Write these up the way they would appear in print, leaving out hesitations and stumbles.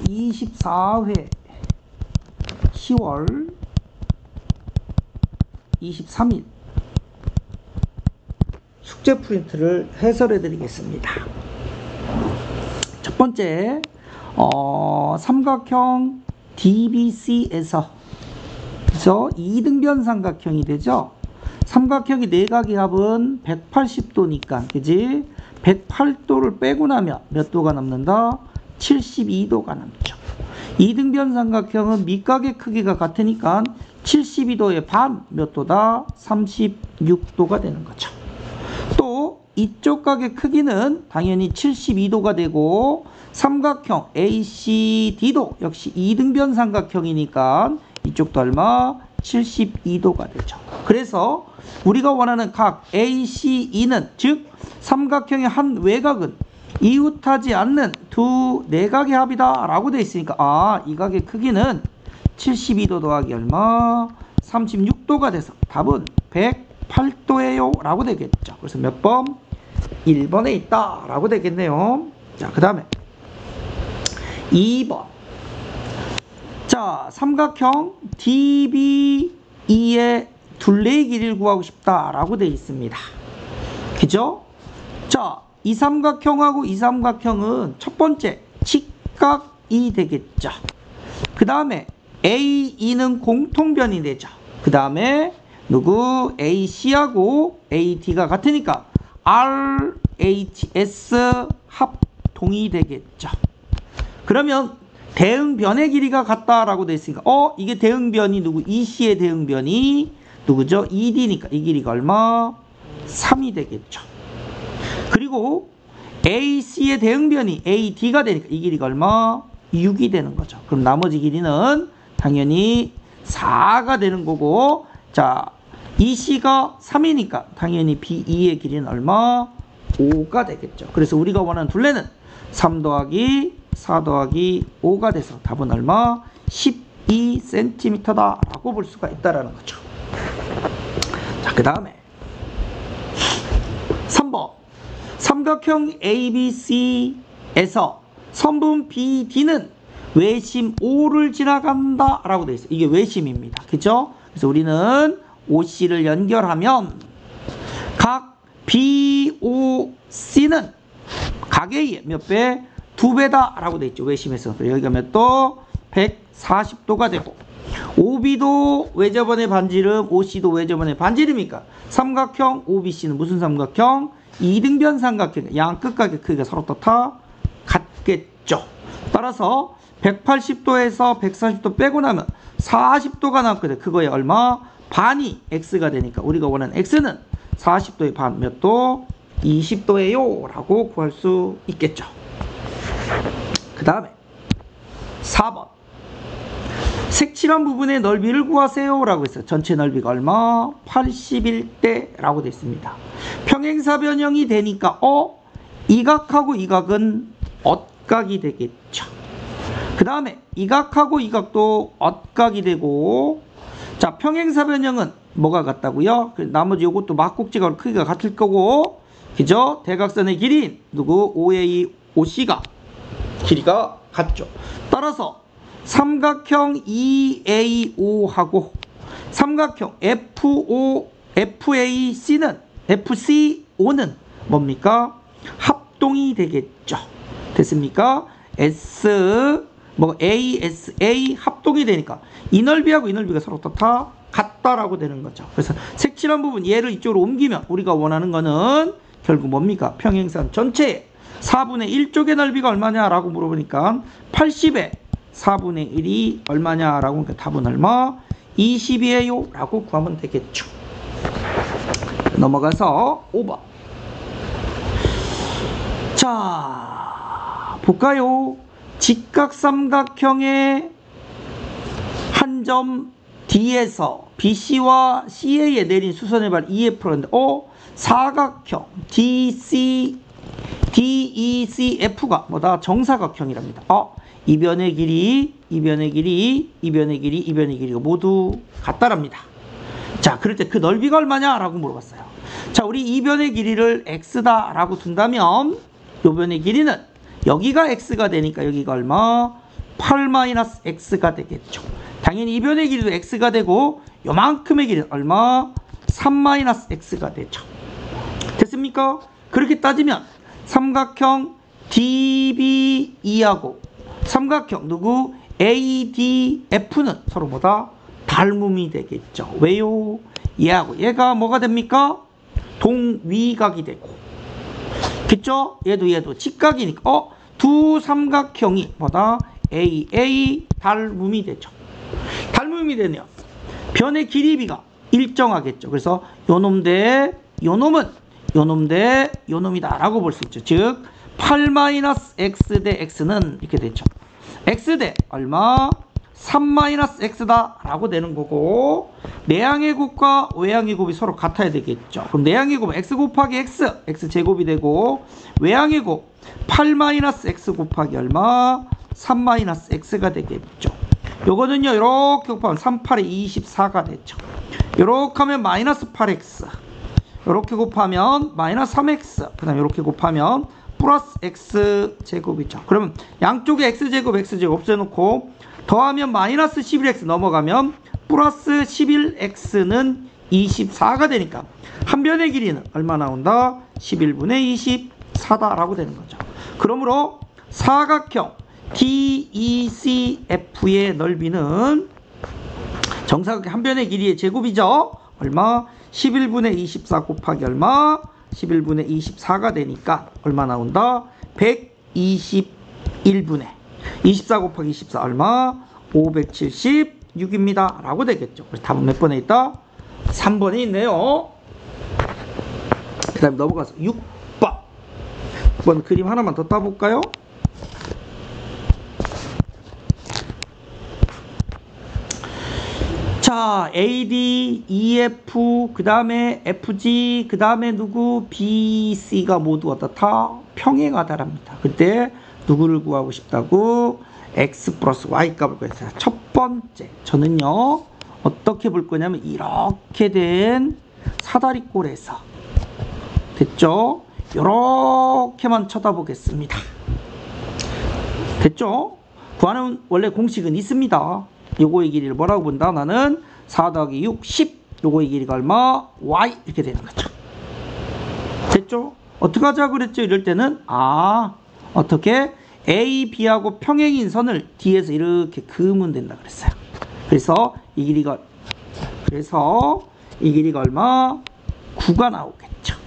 24회 10월 23일 숙제 프린트를 해설해 드리겠습니다. 첫 번째, 삼각형 DBC에서 그죠? 2등변 삼각형이 되죠. 삼각형의 내각의 합은 180도니까 그지? 108도를 빼고 나면 몇 도가 남는다? 72도가 남죠. 2등변 삼각형은 밑각의 크기가 같으니까 72도의 반 몇 도다? 36도가 되는 거죠. 또 이쪽 각의 크기는 당연히 72도가 되고 삼각형 ACD도 역시 2등변 삼각형이니까 이쪽도 얼마? 72도가 되죠. 그래서 우리가 원하는 각 ACE는 즉 삼각형의 한 외곽은 이웃하지 않는 두 내각의 합이다 라고 되어 있으니까 이 각의 크기는 72도 더하기 얼마? 36도가 돼서 답은 108도예요 라고 되겠죠. 그래서 몇 번? 1번에 있다 라고 되겠네요. 자, 그 다음에 2번. 자, 삼각형 DBE의 둘레의 길이를 구하고 싶다 라고 되어 있습니다. 그죠? 자, 이 삼각형하고 이 삼각형은 첫 번째 직각이 되겠죠. 그 다음에 AE는 공통변이 되죠. 그 다음에 누구? AC하고 AD가 같으니까 RHS 합동이 되겠죠. 그러면 대응변의 길이가 같다라고 되어 있으니까 이게 대응변이 누구? EC의 대응변이 누구죠? ED니까 이 길이가 얼마? 3이 되겠죠. 그리고 AC의 대응변이 AD가 되니까 이 길이가 얼마? 6이 되는 거죠. 그럼 나머지 길이는 당연히 4가 되는 거고, 자, EC가 3이니까 당연히 BE의 길이는 얼마? 5가 되겠죠. 그래서 우리가 원하는 둘레는 3 더하기 4 더하기 5가 돼서 답은 얼마? 12cm다 라고 볼 수가 있다라는 거죠. 자, 그 다음에 3번. 삼각형 ABC에서 선분 BD는 외심 O를 지나간다 라고 되어 있어요. 이게 외심입니다. 그죠? 그래서 우리는 OC를 연결하면 각 BOC는 각의 몇 배? 2배다 라고 되어 있죠. 외심에서. 여기가 몇 도? 140도가 되고 OB도 외접원의 반지름, OC도 외접원의 반지름이니까 삼각형 OBC는 무슨 삼각형? 2등변 삼각형. 양 끝각의 크기가 서로 다 같겠죠. 따라서 180도에서 140도 빼고 나면 40도가 남거든. 그거에 얼마? 반이 X가 되니까 우리가 원하는 X는 40도의 반 몇 도? 20도예요 라고 구할 수 있겠죠. 그 다음에 4번. 색칠한 부분의 넓이를 구하세요 라고 했어요. 전체 넓이가 얼마? 81대 라고 되어 있습니다. 평행사 변형이 되니까 이 각하고 이 각은 엇각이 되겠죠. 그 다음에 이 각하고 이 각도 엇각이 되고, 자, 평행사 변형은 뭐가 같다고요? 나머지 요것도 막국지가 크기가 같을 거고, 그죠? 대각선의 길이인 누구? OA, OC가 길이가 같죠. 따라서 삼각형 EAO하고 삼각형 FCO는 뭡니까? 합동이 되겠죠. 됐습니까? ASA 합동이 되니까 이 넓이하고 이 넓이가 서로 다 같다라고 되는 거죠. 그래서 색칠한 부분 얘를 이쪽으로 옮기면 우리가 원하는 거는 결국 뭡니까? 평행선 전체의 4분의 1쪽의 넓이가 얼마냐라고 물어보니까 80에 4분의 1이 얼마냐라고 하니까 답은 얼마? 20이에요 라고 구하면 되겠죠. 넘어가서 5번. 자, 볼까요? 직각삼각형의 한 점 D에서 BC와 CA에 내린 수선의 발 EF라는데 사각형 DECF가 뭐다? 정사각형이랍니다. 이 변의 길이, 이 변의 길이, 이 변의 길이, 이 변의 길이가 모두 같다랍니다. 자, 그럴 때 그 넓이가 얼마냐? 라고 물어봤어요. 자, 우리 이 변의 길이를 X다 라고 둔다면 이 변의 길이는 여기가 X가 되니까 여기가 얼마? 8-x가 되겠죠. 당연히 이 변의 길이도 x가 되고 요만큼의 길이는 얼마? 3-x가 되죠. 됐습니까? 그렇게 따지면 삼각형 DBE하고 삼각형 누구? ADF는 서로 뭐다? 닮음이 되겠죠. 왜요? 얘하고 얘가 뭐가 됩니까? 동위각이 되고, 그쵸? 얘도 직각이니까 두 삼각형이 뭐다? AA 닮음이 되죠. 닮음이 되면 변의 길이비가 일정하겠죠. 그래서 요놈 대 요놈은 요놈 대 요놈이다 라고 볼 수 있죠. 즉 8-x 대 x는 이렇게 되죠. x 대 얼마? 3-x다 라고 되는 거고, 내항의 곱과 외항의 곱이 서로 같아야 되겠죠. 그럼 내항의 곱은 x 곱하기 x 제곱이 되고, 외항의 곱 8-x 곱하기 얼마? 3-x가 되겠죠. 요거는요 이렇게 곱하면 3-8에 24가 되죠. 요렇게 하면 마이너스 8x, 요렇게 곱하면 마이너스 3x, 그 다음에 요렇게 곱하면 플러스 x 제곱이죠. 그러면 양쪽에 x제곱 없애놓고 더하면 마이너스 11x 넘어가면 플러스 11x는 24가 되니까 한 변의 길이는 얼마 나온다? 11분의 24다 라고 되는 거죠. 그러므로 사각형 DECF의 넓이는 정사각형 한 변의 길이의 제곱이죠. 얼마? 11분의 24 곱하기 얼마? 11분의 24가 되니까 얼마 나온다? 121분의 24 곱하기 24 얼마? 576입니다 라고 되겠죠. 그래서 답은 몇 번에 있다? 3번에 있네요. 그 다음에 넘어가서 6번. 6번 그림 하나만 더 따볼까요? 자, AD, EF, 그 다음에 FG, 그 다음에 누구? BC가 모두 어떻다? 평행하다랍니다. 그때 누구를 구하고 싶다고? X 플러스 Y 값을 구했어요. 첫 번째, 저는요, 어떻게 볼 거냐면, 이렇게 된 사다리꼴에서, 됐죠? 요렇게만 쳐다보겠습니다. 됐죠? 구하는 원래 공식은 있습니다. 요거의 길이를 뭐라고 본다? 나는 4 더하기 6, 10. 요거의 길이가 얼마? Y. 이렇게 되는 거죠. 됐죠? 어떻게 하자고 그랬죠? 이럴 때는, 어떻게? A, B하고 평행인 선을 D에서 이렇게 그으면 된다 그랬어요. 그래서 이 길이가 얼마? 9가 나오겠죠.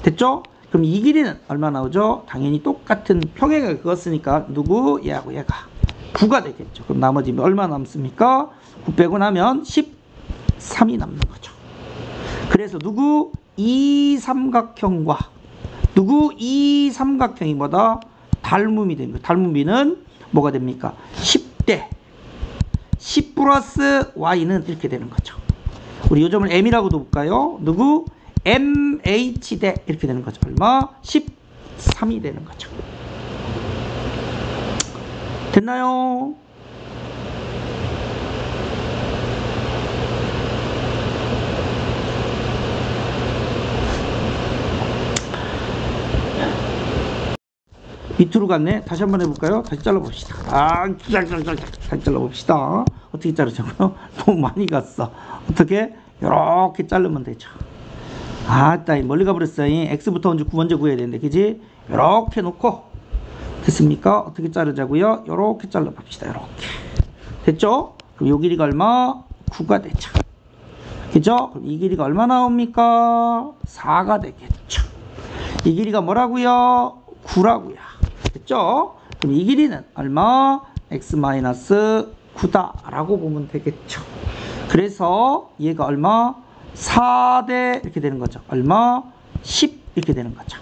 됐죠? 그럼 이 길이는 얼마 나오죠? 당연히 똑같은 평행을 그었으니까 누구? 얘하고 얘가 9가 되겠죠. 그럼 나머지 얼마 남습니까? 9 빼고 나면 13이 남는 거죠. 그래서 누구? 이 삼각형과 누구? 이 삼각형이 뭐다? 닮음이 됩니다. 닮음비는 뭐가 됩니까? 10대 10 플러스 y는 이렇게 되는 거죠. 우리 요점을 m이라고도 볼까요? 누구? mh대 이렇게 되는 거죠. 얼마? 13이 되는 거죠. 됐나요? 밑으로 갔네. 다시 한번 해볼까요? 다시 잘라봅시다. 다시 잘라봅시다. 어떻게 자르자고요? 너무 많이 갔어. 어떻게? 이렇게 자르면 되죠. 멀리 가버렸어. X부터 먼저 구해야 되는데, 그지? 이렇게 놓고, 됐습니까? 어떻게 자르자고요? 이렇게 잘라봅시다. 이렇게. 됐죠? 그럼 요 길이가 얼마? 9가 되죠. 그죠? 그럼 이 길이가 얼마 나옵니까? 4가 되겠죠. 이 길이가 뭐라고요? 9라고요. 됐죠? 그럼 이 길이는 얼마? x-9다 라고 보면 되겠죠. 그래서 얘가 얼마? 4대 이렇게 되는 거죠. 얼마? 10 이렇게 되는 거죠.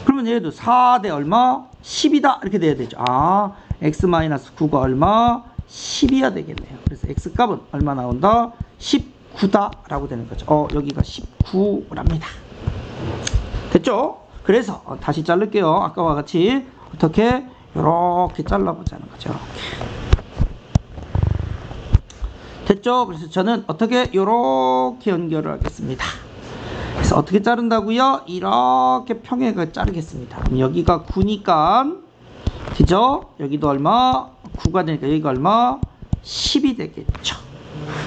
그러면 얘도 4대 얼마? 10이다 이렇게 돼야 되죠. x-9가 얼마? 10이야 되겠네요. 그래서 x값은 얼마 나온다? 19다 라고 되는 거죠. 여기가 19랍니다. 됐죠? 그래서 다시 자를게요. 아까와 같이 어떻게? 이렇게 잘라보자는 거죠. 이렇게. 됐죠? 그래서 저는 어떻게? 이렇게 연결을 하겠습니다. 그래서 어떻게 자른다고요? 이렇게 평행을 자르겠습니다. 그럼 여기가 9니까 그죠? 여기도 얼마? 9가 되니까 여기가 얼마? 10이 되겠죠.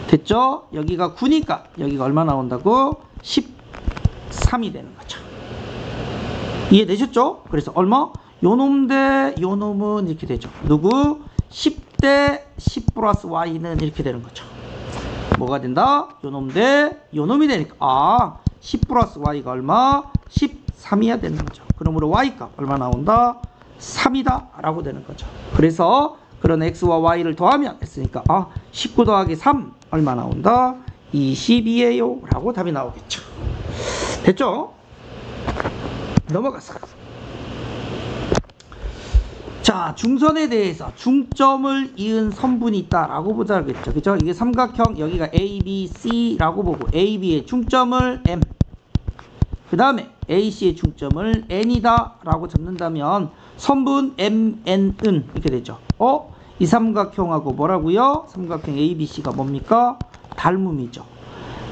됐죠? 여기가 9니까 여기가 얼마 나온다고? 13이 되는 거죠. 이해되셨죠? 그래서 얼마? 요놈 대 요놈은 이렇게 되죠. 누구? 10 대 10 플러스 y는 이렇게 되는 거죠. 뭐가 된다? 요놈 대 요놈이 되니까 10 플러스 y가 얼마? 13이야 되는 거죠. 그러므로 y값 얼마 나온다? 3이다 라고 되는 거죠. 그래서 그런 x와 y를 더하면 했으니까 19 더하기 3 얼마 나온다? 22예요 라고 답이 나오겠죠. 됐죠? 넘어가서 자, 중선에 대해서 중점을 이은 선분이 있다라고 보자겠죠. 그죠? 이게 삼각형, 여기가 A, B, C라고 보고 A, B의 중점을 M, 그 다음에 A, C의 중점을 N이다 라고 잡는다면 선분 M, N은 이렇게 되죠. 이 삼각형하고 뭐라고요? 삼각형 A, B, C가 뭡니까? 닮음이죠.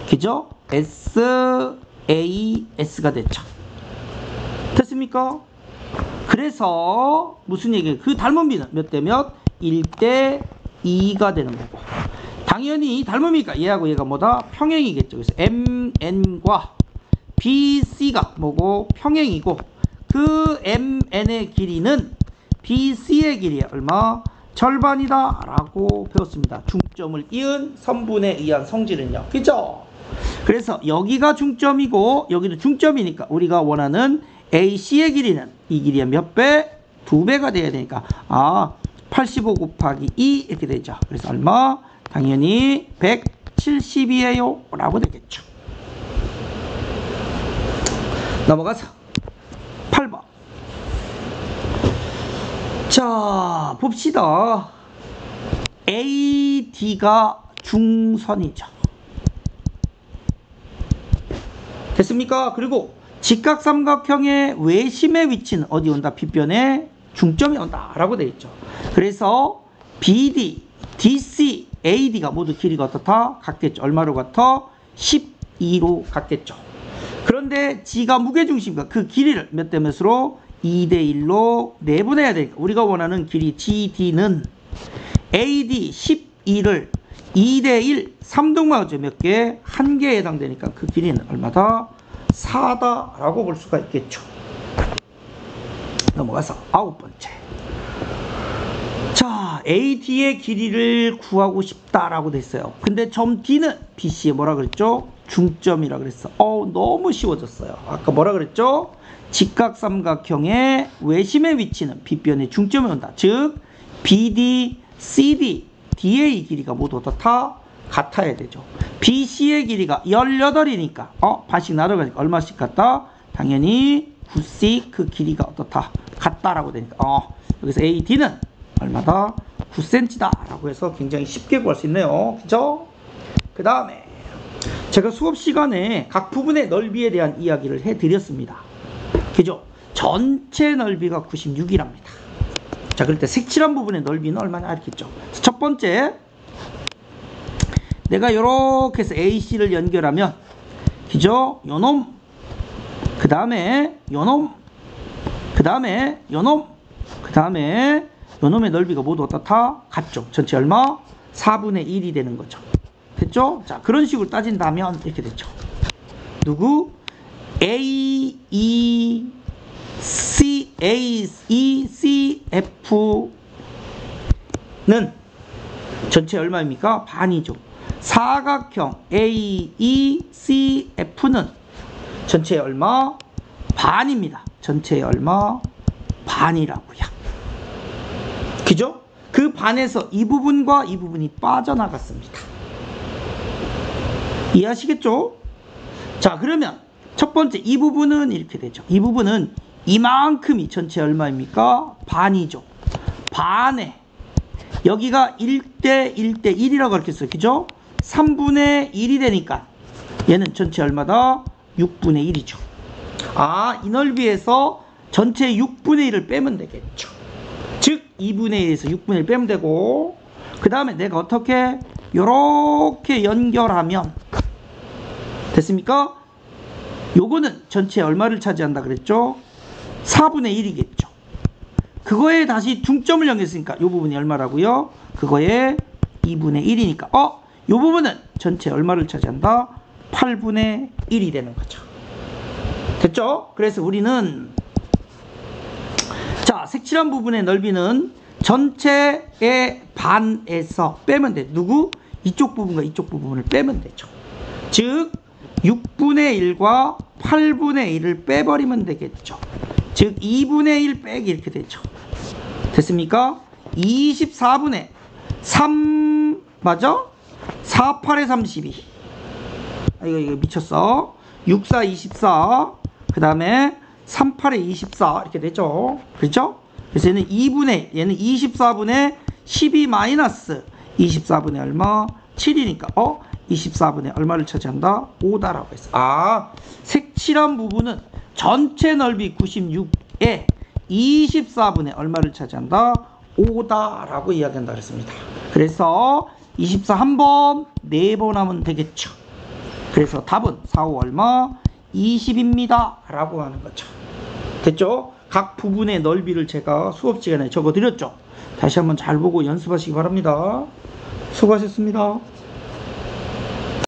그죠? S, A, S가 됐죠. 됐습니까? 그래서 무슨 얘기예요? 그 닮음비는 몇 대 몇? 1대 2가 되는 거고, 당연히 닮음이니까 얘하고 얘가 뭐다? 평행이겠죠. 그래서 MN과 BC가 뭐고? 평행이고, 그 MN의 길이는 BC의 길이에 얼마? 절반이다 라고 배웠습니다. 중점을 이은 선분에 의한 성질은요. 그죠? 그래서 여기가 중점이고 여기도 중점이니까 우리가 원하는 AC의 길이는 이 길이의 몇 배? 2배가 돼야 되니까 85 곱하기 2 이렇게 되죠. 그래서 얼마? 당연히 170이에요 라고 되겠죠. 넘어가서 8번. 자, 봅시다. AD가 중선이죠. 됐습니까? 그리고 직각삼각형의 외심의 위치는 어디 온다? 빗변에 중점이 온다 라고 되어 있죠. 그래서 BD, DC, AD가 모두 길이가 어떻다? 같겠죠. 얼마로 같아? 12로 같겠죠. 그런데 G가 무게중심이니까 그 길이를 몇 대 몇으로? 2대 1로 내분해야 되니까 우리가 원하는 길이 GD는 AD 12를 2대 1, 3등분하죠. 몇 개? 한 개에 해당되니까 그 길이는 얼마다? 4다 라고 볼 수가 있겠죠. 넘어가서 9번째. 자, AD의 길이를 구하고 싶다라고 됐어요. 근데 점 D는 BC에 뭐라 그랬죠? 중점이라 그랬어. 너무 쉬워졌어요. 아까 뭐라 그랬죠? 직각삼각형의 외심의 위치는 빗변의 중점에 온다. 즉 BD, CD, DA 길이가 모두 어떻다? 같아야 되죠. BC의 길이가 18이니까 반씩 나눠가니까 얼마씩 같다? 당연히 9씩 그 길이가 어떻다? 같다라고 되니까 여기서 AD는 얼마다? 9cm다 라고 해서 굉장히 쉽게 구할 수 있네요. 그죠? 그 다음에 제가 수업 시간에 각 부분의 넓이에 대한 이야기를 해드렸습니다. 그죠? 전체 넓이가 96이랍니다. 자, 그럴 때 색칠한 부분의 넓이는 얼마나 알겠죠? 첫 번째, 내가 요렇게 해서 AC를 연결하면, 그죠? 요놈, 그 다음에 요놈, 그 다음에 요놈, 그 다음에 요놈의 넓이가 모두 어떻다? 같죠? 전체 얼마? 4분의 1이 되는 거죠. 됐죠? 자, 그런 식으로 따진다면 이렇게 됐죠. 누구? A, E, C, A, E, C, F는 전체 얼마입니까? 반이죠. 사각형 A, E, C, F는 전체 얼마? 반입니다. 전체 얼마? 반이라고요. 그죠? 그 반에서 이 부분과 이 부분이 빠져나갔습니다. 이해하시겠죠? 자, 그러면 첫 번째 이 부분은 이렇게 되죠. 이 부분은 이만큼이 전체 얼마입니까? 반이죠. 반에 여기가 1대 1대 1이라고 이렇게 써요. 그죠? 3분의 1이 되니까 얘는 전체 얼마다? 6분의 1이죠. 이 넓이에서 전체 6분의 1을 빼면 되겠죠. 즉 2분의 1에서 6분의 1 빼면 되고, 그 다음에 내가 어떻게 요렇게 연결하면 됐습니까? 요거는 전체 얼마를 차지한다 그랬죠? 4분의 1이겠죠. 그거에 다시 중점을 연결했으니까 이 부분이 얼마라고요? 그거에 2분의 1이니까 이 부분은 전체 얼마를 차지한다? 8분의 1이 되는 거죠. 됐죠? 그래서 우리는 자, 색칠한 부분의 넓이는 전체의 반에서 빼면 돼. 누구? 이쪽 부분과 이쪽 부분을 빼면 되죠. 즉 6분의 1과 8분의 1을 빼버리면 되겠죠. 즉 2분의 1 빼기 이렇게 되죠. 됐습니까? 24분의 3 맞아? 4, 8에 32. 이거 미쳤어. 6, 4, 24. 그 다음에 3, 8에 24 이렇게 되죠. 그렇죠? 그래서 얘는 2분의 얘는 24분의 12 마이너스 24분의 얼마? 7이니까 24분의 얼마를 차지한다? 5다라고 했어. 색칠한 부분은 전체 넓이 96에 24분의 얼마를 차지한다? 5다라고 이야기한다 그랬습니다. 그래서 24 한 번, 4번 하면 되겠죠. 그래서 답은 4, 5 얼마? 20입니다 라고 하는 거죠. 됐죠? 각 부분의 넓이를 제가 수업 시간에 적어 드렸죠. 다시 한번 잘 보고 연습하시기 바랍니다. 수고하셨습니다.